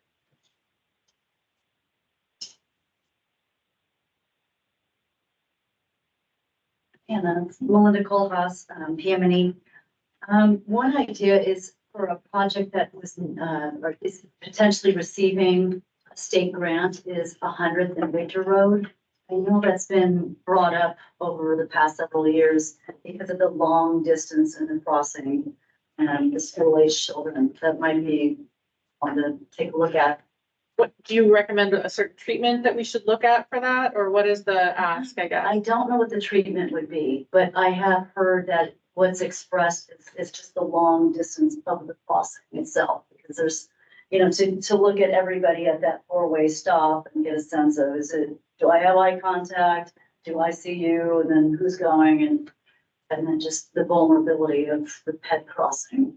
[SPEAKER 4] Anna, it's Melinda Kohlhaas, PME. One idea is for a project that was, or is potentially receiving a state grant is 100th and Winter Road. I know that's been brought up over the past several years because of the long distance in the crossing and the school-age children. That might be one to take a look at.
[SPEAKER 2] What do you recommend, a certain treatment that we should look at for that, or what is the ask, I guess?
[SPEAKER 4] I don't know what the treatment would be, but I have heard that what's expressed is just the long distance of the crossing itself, because there's, to look at everybody at that four-way stop and get a sense of, do I have eye contact? Do I see you? And then who's going? And then just the vulnerability of the pet crossing.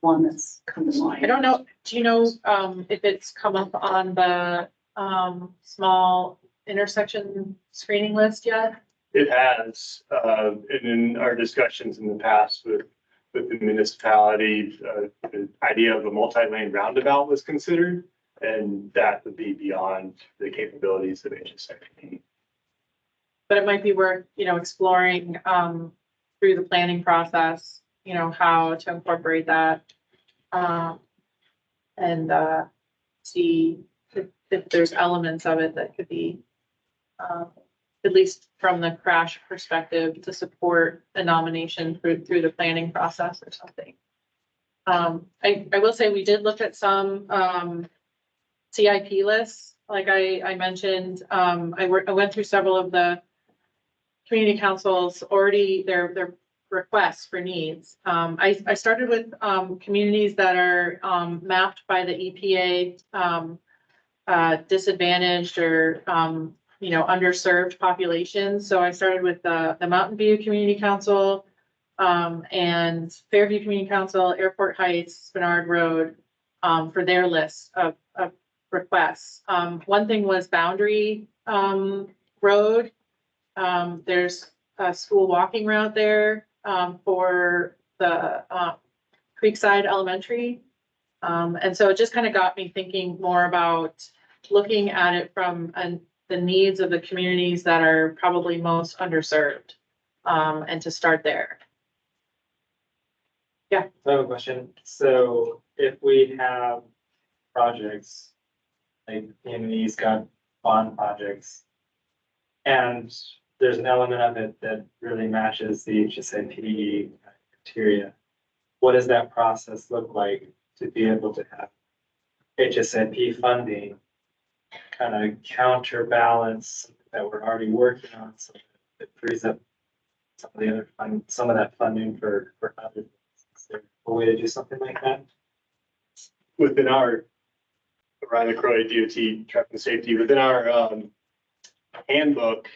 [SPEAKER 4] One that's come to mind.
[SPEAKER 2] I don't know, do you know if it's come up on the small intersection screening list yet?
[SPEAKER 3] It has, and in our discussions in the past with the municipality, the idea of a multi-lane roundabout was considered, and that would be beyond the capabilities of HSIP.
[SPEAKER 2] But it might be worth, exploring through the planning process, how to incorporate that. And see if there's elements of it that could be, at least from the crash perspective, to support a nomination through the planning process or something. I will say we did look at some CIP lists like I mentioned, I went through several of the community councils already, their requests for needs. I started with, communities that are, mapped by the EPA, disadvantaged or, underserved populations. So I started with the Mountain View Community Council, and Fairview Community Council, Airport Heights, Bernard Road, for their list of requests. One thing was Boundary, Road. There's a school walking route there, for the, Creekside Elementary. And so it just kind of got me thinking more about looking at it from the needs of the communities that are probably most underserved, and to start there.
[SPEAKER 5] I have a question. So if we have projects, like PME's got bond projects, and there's an element of it that really matches the HSIP criteria, what does that process look like to be able to have HSIP funding kind of counterbalance that we're already working on, so that it frees up some of that funding for other things? Is there a way to do something like that?
[SPEAKER 3] Within our Ryan LaCroix DOT traffic safety, within our handbook,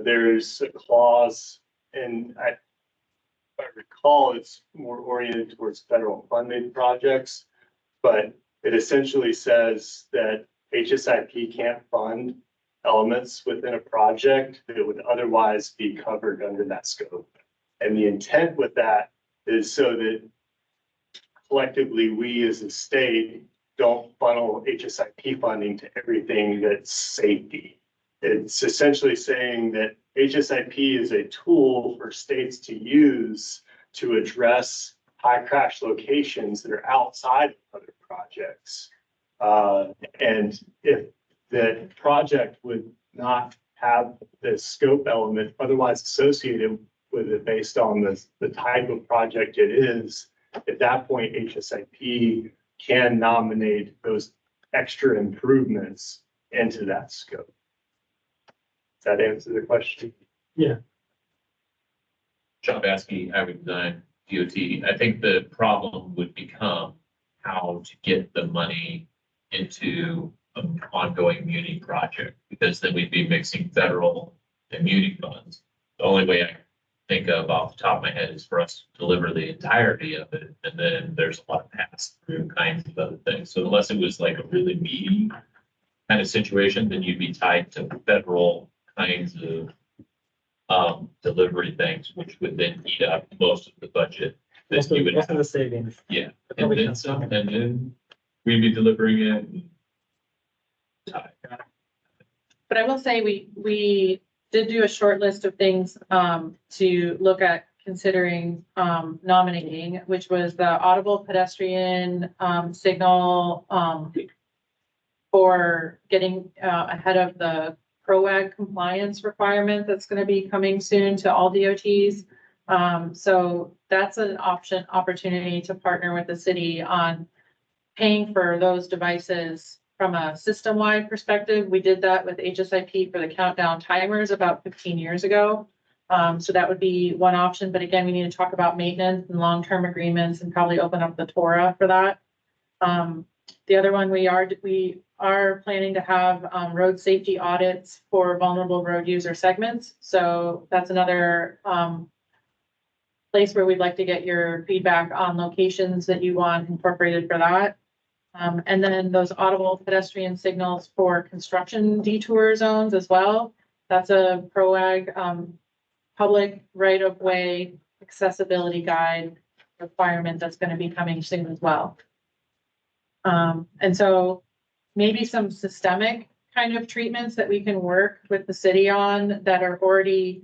[SPEAKER 3] there's a clause, and if I recall, it's more oriented towards federal funded projects, but it essentially says that HSIP can't fund elements within a project that would otherwise be covered under that scope. And the intent with that is so that collectively, we as a state don't funnel HSIP funding to everything that's safety. It's essentially saying that HSIP is a tool for states to use to address high crash locations that are outside of other projects. And if the project would not have the scope element otherwise associated with it based on the type of project it is, at that point, HSIP can nominate those extra improvements into that scope. Does that answer the question?
[SPEAKER 9] John Baskey, Highway Design, DOT. I think the problem would become how to get the money into an ongoing muni project, because then we'd be mixing federal and muni funds. The only way I think of off the top of my head is for us to deliver the entirety of it, and then there's a lot of pass-through kinds of other things. So unless it was like a really meaty kind of situation, then you'd be tied to federal kinds of delivery things, which would then eat up most of the budget that you would
[SPEAKER 5] Most of
[SPEAKER 9] have.
[SPEAKER 5] the savings.
[SPEAKER 9] Yeah, and then some, and then we'd be delivering it.
[SPEAKER 2] But I will say we did do a short list of things, to look at considering, nominating, which was the audible pedestrian, signal, for getting, ahead of the PROAG compliance requirement that's going to be coming soon to all DOTs. So that's an opportunity to partner with the city on paying for those devices from a system-wide perspective. We did that with HSIP for the countdown timers about 15 years ago. So that would be one option. But again, we need to talk about maintenance and long-term agreements and probably open up the TORA for that. The other one, we are planning to have road safety audits for vulnerable road user segments. So that's another place where we'd like to get your feedback on locations that you want incorporated for that. And then those audible pedestrian signals for construction detour zones as well. That's a PROAG public right-of-way accessibility guide requirement that's going to be coming soon as well. And so maybe some systemic kind of treatments that we can work with the city on that are already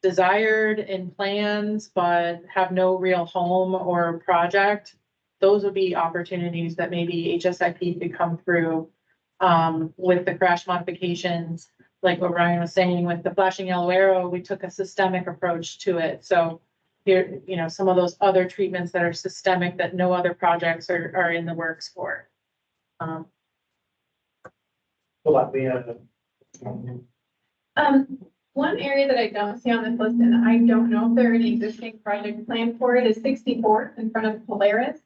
[SPEAKER 2] desired in plans, but have no real home or project. Those would be opportunities that maybe HSIP could come through, with the crash modifications. Like what Ryan was saying with the flashing yellow arrow, we took a systemic approach to it. So here, some of those other treatments that are systemic that no other projects are in the works for.
[SPEAKER 1] Hold on, we have.
[SPEAKER 8] One area that I don't see on this list, and I don't know if there are any existing project planned for it, is 64 in front of Polaris.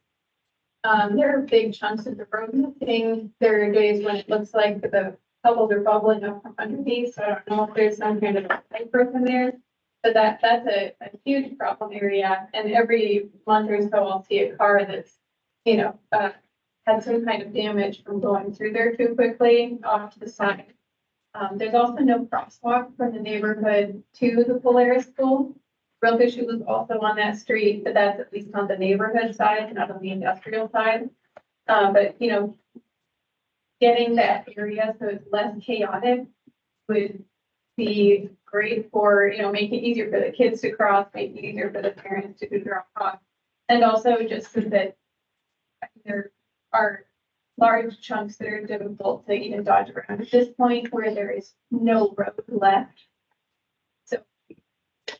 [SPEAKER 8] There are big chunks of the road missing. There are days when it looks like the pebbles are bubbling up from underneath, so I don't know if there's some kind of a pipe in there. But that's a huge problem area, and every month or so I'll see a car that's, had some kind of damage from going through there too quickly off to the side. There's also no crosswalk from the neighborhood to the Polaris school. Real issue was also on that street, but that's at least on the neighborhood side, not on the industrial side. But getting that area so it's less chaotic would be great for, make it easier for the kids to cross, make it easier for the parents to drop off. And also just so that there are large chunks that are difficult to even dodge around at this point where there is no road left. So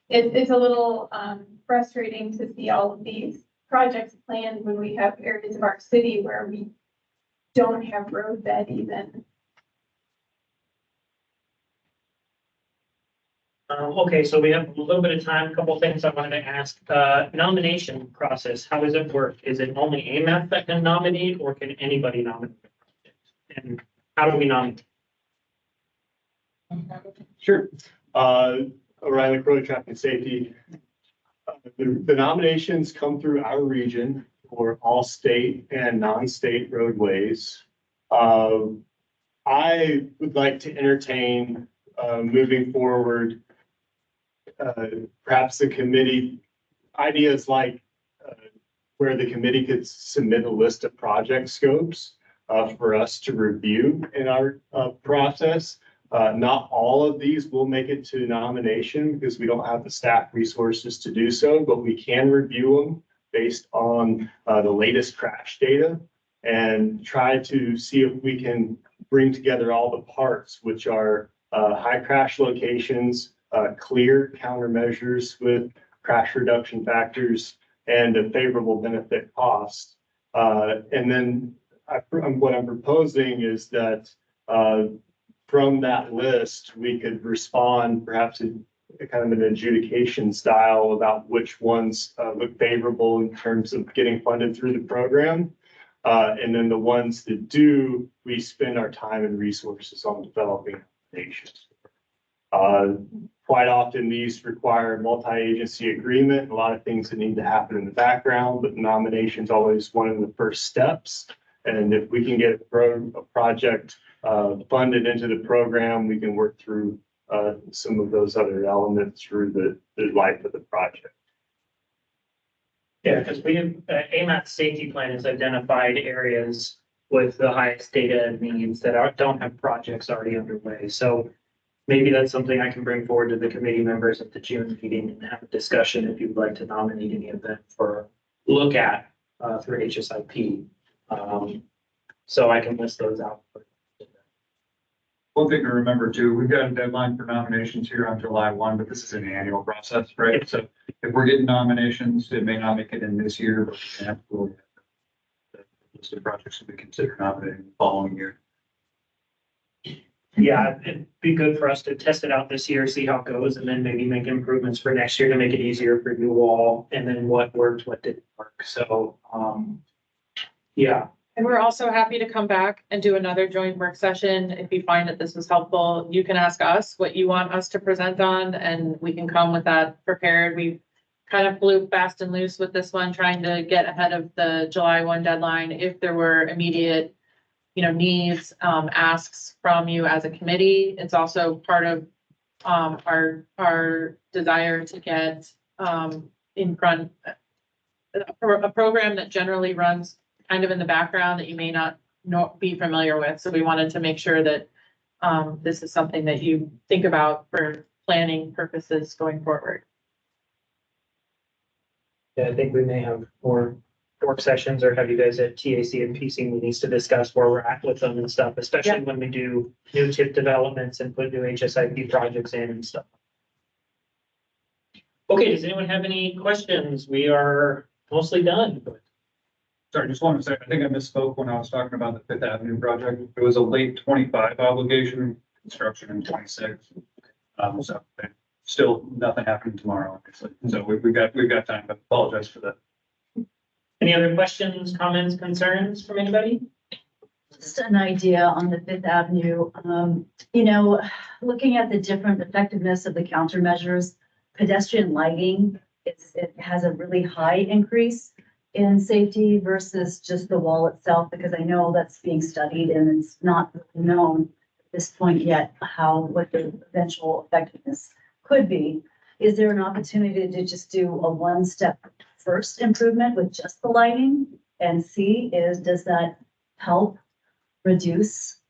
[SPEAKER 8] it's a little frustrating to see all of these projects planned when we have areas of our city where we don't have road bed even.
[SPEAKER 1] Okay, so we have a little bit of time, a couple of things I wanted to ask. Nomination process, how does it work? Is it only AMATS that can nominate, or can anybody nominate? And how do we nominate?
[SPEAKER 3] Sure. O'Reilly Road Traffic and Safety. The nominations come through our region for all state and non-state roadways. I would like to entertain moving forward, perhaps the committee ideas like where the committee could submit a list of project scopes for us to review in our process. Not all of these will make it to nomination because we don't have the staff resources to do so, but we can review them based on the latest crash data and try to see if we can bring together all the parts, which are high crash locations, clear countermeasures with crash reduction factors, and a favorable benefit cost. And then what I'm proposing is that from that list, we could respond perhaps in kind of an adjudication style about which ones look favorable in terms of getting funded through the program. And then the ones that do, we spend our time and resources on developing nations. Quite often these require multi-agency agreement, a lot of things that need to happen in the background, but nomination is always one of the first steps. And if we can get a project funded into the program, we can work through some of those other elements through the life of the project.
[SPEAKER 1] Yeah, because we have, AMATS safety plan has identified areas with the highest data needs that don't have projects already underway. So maybe that's something I can bring forward to the committee members at the June meeting and have a discussion if you'd like to nominate any of them for look at through HSIP. So I can list those out.
[SPEAKER 11] One thing to remember too, we've got a deadline for nominations here on July 1, but this is an annual process, right? So if we're getting nominations, it may not make it in this year, but we have to the list of projects that we consider nominating the following year.
[SPEAKER 1] Yeah, it'd be good for us to test it out this year, see how it goes, and then maybe make improvements for next year to make it easier for you all, and then what worked, what didn't work. So, yeah.
[SPEAKER 2] And we're also happy to come back and do another joint work session. If you find that this was helpful, you can ask us what you want us to present on, and we can come with that prepared. We kind of flew fast and loose with this one, trying to get ahead of the July 1 deadline. If there were immediate, needs, asks from you as a committee, it's also part of our desire to get in front a program that generally runs kind of in the background that you may not be familiar with. So we wanted to make sure that this is something that you think about for planning purposes going forward.
[SPEAKER 1] Yeah, I think we may have more work sessions or have you guys at TAC and PC meetings to discuss where we're at with them and stuff, especially when we do new tip developments and put new HSIP projects in and stuff. Okay, does anyone have any questions? We are mostly done.
[SPEAKER 11] Sorry, just wanted to say, I think I misspoke when I was talking about the Fifth Avenue project. It was a late 25 obligation, construction in 26. So still nothing happening tomorrow, obviously. So we've got time, but apologize for that.
[SPEAKER 1] Any other questions, comments, concerns from anybody?
[SPEAKER 4] Just an idea on the Fifth Avenue. Looking at the different effectiveness of the countermeasures, pedestrian lighting, it has a really high increase in safety versus just the wall itself, because I know that's being studied and it's not known at this point yet what the eventual effectiveness could be. Is there an opportunity to just do a one-step first improvement with just the lighting and see does that help reduce,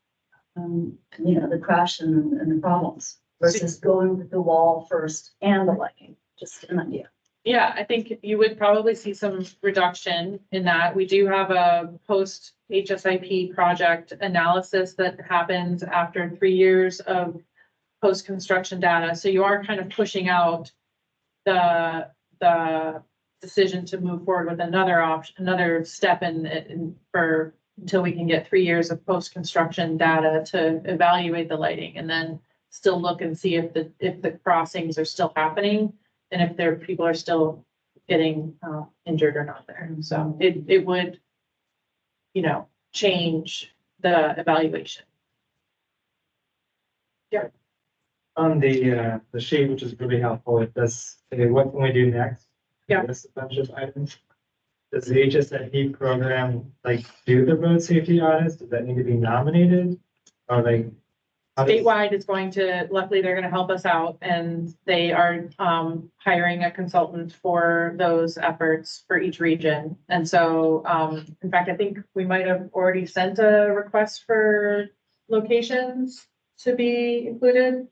[SPEAKER 4] the crash and the problems versus going with the wall first and the lighting? Just an idea.
[SPEAKER 2] Yeah, I think you would probably see some reduction in that. We do have a post HSIP project analysis that happens after 3 years of post-construction data. So you are kind of pushing out the decision to move forward with another option, another step until we can get 3 years of post-construction data to evaluate the lighting and then still look and see if the crossings are still happening and if people are still getting injured or not there. So it would, change the evaluation.
[SPEAKER 5] On the sheet, which is really helpful, it does say what can we do next?
[SPEAKER 2] Yeah.
[SPEAKER 5] List a bunch of items. Does the HSIP program do the road safety audits? Does that need to be nominated? Or
[SPEAKER 2] Statewide is luckily they're gonna help us out and they are hiring a consultant for those efforts for each region. And so, in fact, I think we might have already sent a request for locations to be included.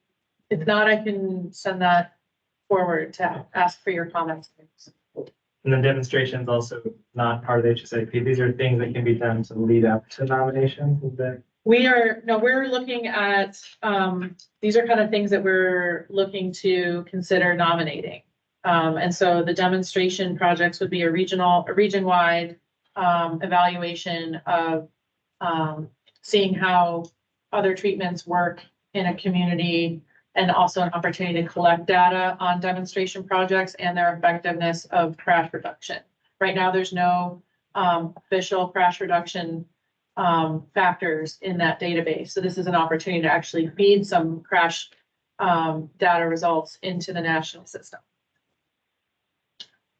[SPEAKER 2] If not, I can send that forward to ask for your comments.
[SPEAKER 5] And the demonstration's also not part of the HSIP. These are things that can be done to lead up to nominations. Is that?
[SPEAKER 2] We're looking at, these are kind of things that we're looking to consider nominating. And so the demonstration projects would be a region-wide evaluation of seeing how other treatments work in a community and also an opportunity to collect data on demonstration projects and their effectiveness of crash reduction. Right now, there's no official crash reduction factors in that database. So this is an opportunity to actually feed some crash data results into the national system.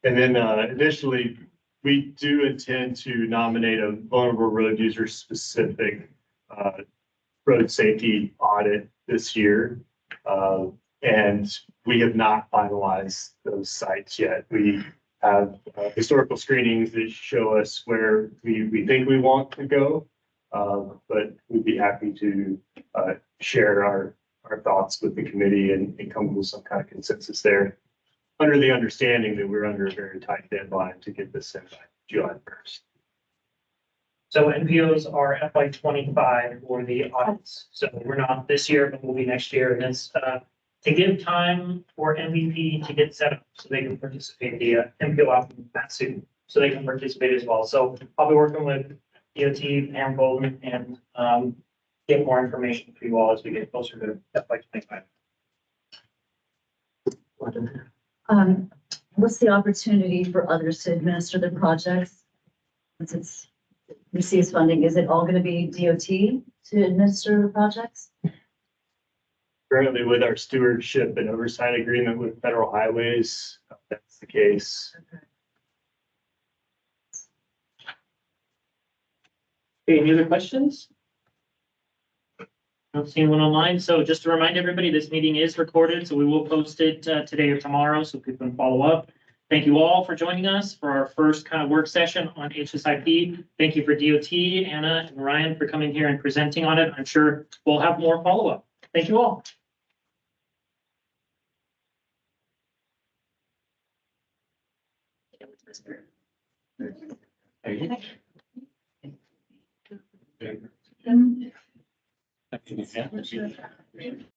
[SPEAKER 3] And then additionally, we do intend to nominate a vulnerable road user specific road safety audit this year. And we have not finalized those sites yet. We have historical screenings that show us where we think we want to go. But we'd be happy to share our thoughts with the committee and come with some kind of consensus there, under the understanding that we're under a very tight deadline to get this in by July 1st.
[SPEAKER 1] So NPOs are FY25 for the audits. So we're not this year, but we'll be next year. And it's to give time for MVP to get set up so they can participate, the NPO off that soon, so they can participate as well. So I'll be working with DOT and Golden and get more information for you all as we get closer to FY25.
[SPEAKER 4] What's the opportunity for others to administer the projects? Once it's receives funding, is it all going to be DOT to administer the projects?
[SPEAKER 3] Currently with our stewardship and oversight agreement with Federal Highways, that's the case.
[SPEAKER 1] Okay, any other questions? I don't see anyone online. So just to remind everybody, this meeting is recorded, so we will post it today or tomorrow so people can follow up. Thank you all for joining us for our first kind of work session on HSIP. Thank you for DOT, Anna and Ryan for coming here and presenting on it. I'm sure we'll have more follow-up. Thank you all.